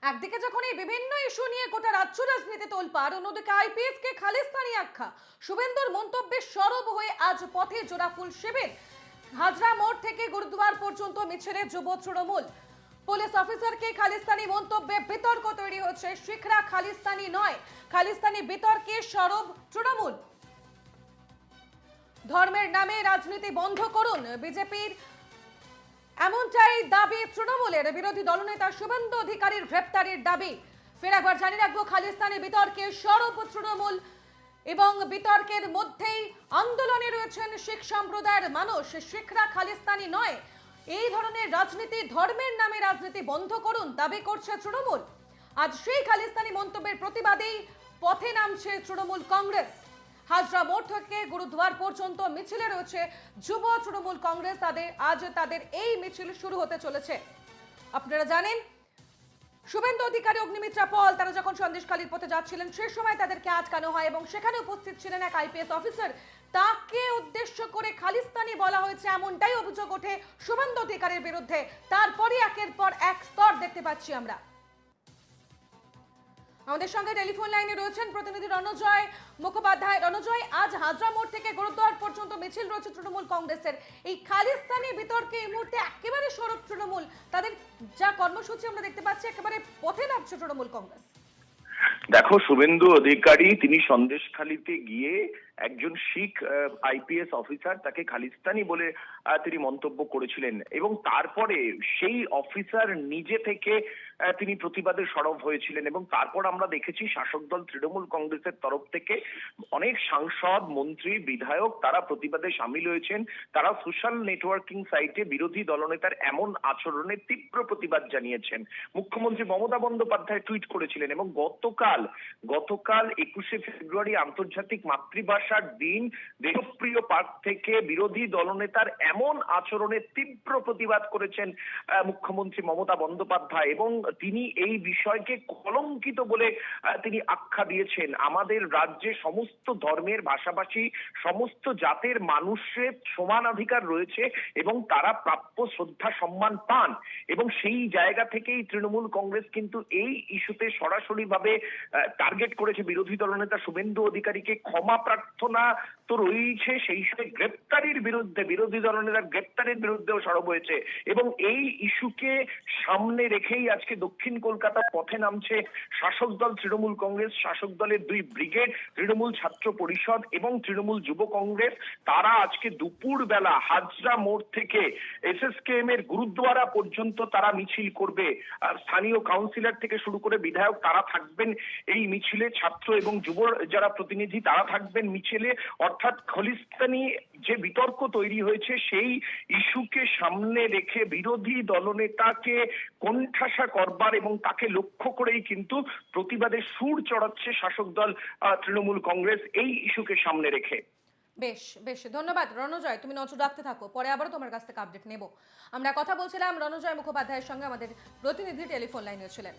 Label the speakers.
Speaker 1: একদিকে যখন এই বিভিন্ন ইস্যু নিয়ে গোটা রাজ্য রাজনীতি তোলপাড়, অন্যদিকে আইপিএস কে খালিস্তানি আখ্যা, শুভেন্দুর মন্তব্যে সরব হয়ে আজ পথে জোড়াফুল শিবির। হাজরা মোড় থেকে গুরুদ্বার পর্যন্ত মিছিলে যুব তৃণমূল। পুলিশ অফিসারকে খালিস্তানি মন্তব্যে বিতর্ক তৈরি হচ্ছে। শিখরা খালিস্তানি নয়, খালিস্তানি বিতর্কে সরব তৃণমূল। ধর্মের নামে রাজনীতি বন্ধ করুন বিজেপির, এমনটাই দাবি তৃণমূলের। বিরোধী দলনেতা শুভেন্দু অধিকারীর গ্রেপ্তারের দাবি। ফের একবার জানিয়ে রাখবো, খালিস্তানি বিতর্কে সরব তৃণমূল এবং বিতর্কের মধ্যেই আন্দোলনে রয়েছেন শিখ সম্প্রদায়ের মানুষ। শিখরা খালিস্তানি নয়, এই ধরনের রাজনীতি, ধর্মের নামে রাজনীতি বন্ধ করুন দাবি করছে তৃণমূল। আজ সেই খালিস্তানি মন্তব্যের প্রতিবাদেই পথে নামছে তৃণমূল কংগ্রেস। হাজরা মোড় থেকে গুরুদ্বার পর্যন্ত মিছিলে রয়েছে যুব তৃণমূল কংগ্রেস। তাদের এই মিছিল শুরু হতে চলেছে। আপনারা জানেন, শুভেন্দু অধিকারী, অগ্নিমিত্রা পল তারা যখন সন্দেশখালীর পথে যাচ্ছিলেন সে সময় তাদেরকে আটকানো হয় এবং সেখানে উপস্থিত ছিলেন এক আইপিএস অফিসার। তাকে উদ্দেশ্য করে খালিস্তানি বলা হয়েছে, এমনটাই অভিযোগ ওঠে শুভেন্দু অধিকারীর বিরুদ্ধে। তারপরই একের পর এক স্তর দেখতে পাচ্ছি আমরা। আমাদের সঙ্গে টেলিফোন লাইনে রয়েছেন প্রতিনিধি রণজয় মুখোপাধ্যায়। রণজয়, আজ হাজরা মোড় থেকে গুরুদ্বার পর্যন্ত মিছিল রয়েছে তৃণমূল কংগ্রেসের। এই খালিস্তানি বিতর্কে এই মুহূর্তে একেবারে সরব তৃণমূল, তাদের যা কর্মসূচি আমরা দেখতে পাচ্ছি, একেবারে পথে নামছে তৃণমূল কংগ্রেস।
Speaker 2: দেখো, শুভেন্দু অধিকারী তিনি সন্দেশখালীতে গিয়ে একজন শিখ আইপিএস অফিসার তাকে খালিস্তানি বলে তিনি মন্তব্য করেছিলেন এবং তারপরে সেই অফিসার নিজে থেকে তিনি প্রতিবাদে সরব হয়েছিলেন এবং তারপর আমরা দেখেছি শাসক দল তৃণমূল কংগ্রেসের তরফ থেকে অনেক সাংসদ, মন্ত্রী, বিধায়ক তারা প্রতিবাদে সামিল হয়েছেন। তারা সোশ্যাল নেটওয়ার্কিং সাইটে বিরোধী দলনেতার এমন আচরণের তীব্র প্রতিবাদ জানিয়েছেন। মুখ্যমন্ত্রী মমতা বন্দ্যোপাধ্যায় টুইট করেছিলেন এবং গতকাল 21শে ফেব্রুয়ারি আন্তর্জাতিক মাতৃভাষার দিন দেশপ্রিয় পার্ক থেকে বিরোধী দলনেতার এমন আচরণের তীব্র প্রতিবাদ করেছেন মুখ্যমন্ত্রী মমতা বন্দ্যোপাধ্যায় এবং তিনি এই বিষয়কে কলঙ্কিত বলে তিনি আখ্যা দিয়েছেন। আমাদের রাজ্যে সমস্ত ধর্মের, ভাষাভাষী, সমস্ত জাতের মানুষের সমান অধিকার রয়েছে এবং তারা প্রাপ্য শ্রদ্ধা সম্মান পান এবং সেই জায়গা থেকেই তৃণমূল কংগ্রেস কিন্তু এই ইস্যুতে সরাসরি ভাবে টার্গেট করেছে বিরোধী দলনেতা শুভেন্দু অধিকারীকে। ক্ষমা প্রার্থনা তো রয়েছে, সেই সাথে গ্রেপ্তারির বিরুদ্ধে, বিরোধী দলনেতার গ্রেপ্তারের বিরুদ্ধেও সরব হয়েছে এবং এই ইস্যুকে সামনে রেখেই আজকে দক্ষিণ কলকাতার পথে নামছে শাসক দল তৃণমূল কংগ্রেস। শাসক দলের দুই ব্রিগেড, তৃণমূল ছাত্র পরিষদ এবং তৃণমূল যুব কংগ্রেস, তারা আজকে দুপুর বেলা হাজরা মোড় থেকে এসএসকেএম এর গুরুদ্বারা পর্যন্ত তারা মিছিল করবে। স্থানীয় কাউন্সিলর থেকে শুরু করে বিধায়ক তারা থাকবেন এই মিছিলে, ছাত্র এবং যুব যারা প্রতিনিধি তারা থাকবেন মিছিলে। অর্থাৎ খালিস্তানি যে বিতর্ক তৈরি হয়েছে সেই ইস্যুকে সামনে রেখে বিরোধী দলনেতাকে কোণঠাসা করবার এবং তাকে লক্ষ্য করেই কিন্তু প্রতিবাদের সুর চড়াচ্ছে শাসক দল তৃণমূল কংগ্রেস এই ইস্যুকে সামনে রেখে।
Speaker 1: বেশ বেশ, ধন্যবাদ রণজয়, তুমি নজর রাখতে থাকো, পরে আবারও তোমার কাছ থেকে আপডেট নেব। আমরা কথা বলছিলাম রণজয় মুখোপাধ্যায়ের সঙ্গে, আমাদের প্রতিনিধি টেলিফোন লাইনে ছিলেন।